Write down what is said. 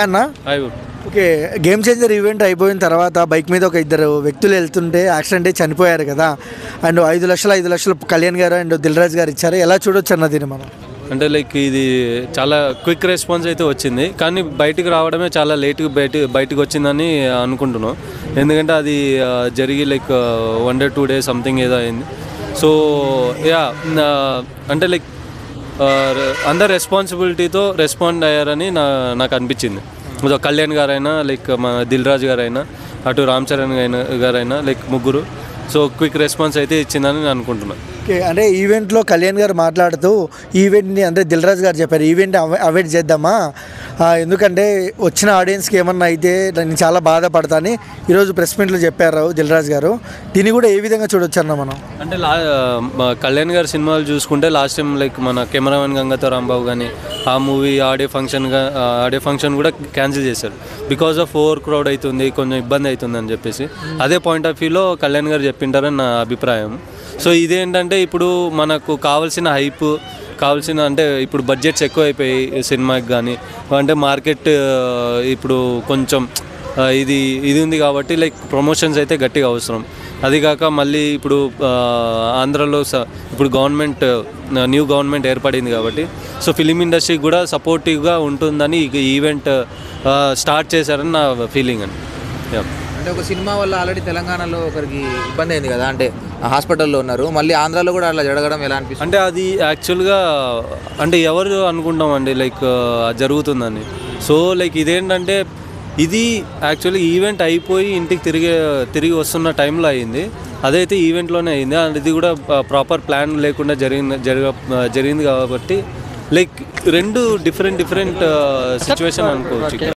అన్న okay, game changer event అయిపోయిన తర్వాత బైక్ మీద ఒక ఇద్దరు వ్యక్తులు వెళ్తుంటే యాక్సిడెంట్ అయి చనిపోయారు కదా. అండ్ 5 లక్షలు కళ్యాణ్ గారు అండ్ దిల్ రాజు గారు ఇచ్చారు. ఎలా చూడొచ్చు అన్న దీన్ని మనం? అంటే లైక్ ఇది చాలా క్విక్ రెస్పాన్స్ అయితే వచ్చింది, కానీ బయటికి రావడమే చాలా లేట్గా బయటకు వచ్చిందని అనుకుంటున్నాం. ఎందుకంటే అది జరిగి లైక్ 1 day 2 days సంథింగ్ ఏదో అయింది. సో యా, అంటే లైక్ అందరు రెస్పాన్సిబిలిటీతో రెస్పాండ్ అయ్యారని నాకు అనిపించింది. కళ్యాణ్ గారైనా, లైక్ మా దిల్ రాజు గారైనా, అటు రామ్ చరణ్ గారైనా, లైక్ ముగ్గురు. సో క్విక్ రెస్పాన్స్ అయితే ఇచ్చిందని నేను అనుకుంటున్నాను. ఓకే, అంటే ఈవెంట్లో కళ్యాణ్ గారు మాట్లాడుతూ ఈవెంట్ని అంటే దిల్ రాజు గారు చెప్పారు, ఈవెంట్ అవాయిడ్ చేద్దామా, ఎందుకంటే వచ్చిన ఆడియన్స్కి ఏమన్నా అయితే నేను చాలా బాధపడతాను ఈరోజు ప్రెస్ మీట్లో చెప్పారు దిల్ రాజు గారు. దీన్ని కూడా ఏ విధంగా చూడొచ్చు అన్న మనం? అంటే కళ్యాణ్ గారి సినిమాలు చూసుకుంటే లాస్ట్ టైం లైక్ మన కెమెరామెన్ గంగాతో రాంబాబు కానీ ఆ మూవీ ఆడియో ఫంక్షన్ కూడా క్యాన్సిల్ చేశారు. బికాజ్ ఆఫ్ ఓవర్ క్రౌడ్ అవుతుంది, కొంచెం ఇబ్బంది అవుతుంది అని చెప్పేసి అదే పాయింట్ ఆఫ్ వ్యూలో కళ్యాణ్ గారు చెప్పింటారని నా అభిప్రాయం. సో ఇదేంటంటే ఇప్పుడు మనకు కావాల్సిన హైప్ అంటే ఇప్పుడు బడ్జెట్స్ ఎక్కువ అయిపోయి సినిమాకి కానీ, అంటే మార్కెట్ ఇప్పుడు కొంచెం ఇది ఉంది కాబట్టి లైక్ ప్రమోషన్స్ అయితే గట్టిగా అవసరం. అదిగాక మళ్ళీ ఇప్పుడు ఆంధ్రలో ఇప్పుడు న్యూ గవర్నమెంట్ ఏర్పడింది కాబట్టి సో ఫిలిం ఇండస్ట్రీకి కూడా సపోర్టివ్గా ఉంటుందని ఈ ఈవెంట్ స్టార్ట్ చేశారని నా ఫీలింగ్ అండి. అంటే ఒక సినిమా వల్ల ఆల్రెడీ తెలంగాణలో ఒకరికి ఇబ్బంది అయింది కదా, అంటే హాస్పిటల్లో ఉన్నారు, మళ్ళీ ఆంధ్రాలో కూడా అట్లా జరగడం ఎలా అనిపిస్తుంది? అంటే అది యాక్చువల్గా అంటే ఎవరు అనుకుంటామండి లైక్ జరుగుతుందని. సో లైక్ ఇదేంటంటే ఇది యాక్చువల్లీ ఈవెంట్ అయిపోయి ఇంటికి తిరిగి వస్తున్న టైంలో అయింది. అదైతే ఈవెంట్లోనే అయింది. అండ్ ఇది కూడా ప్రాపర్ ప్లాన్ లేకుండా జరిగింది కాబట్టి లైక్ రెండు డిఫరెంట్ సిచ్యువేషన్ అనుకోవచ్చు.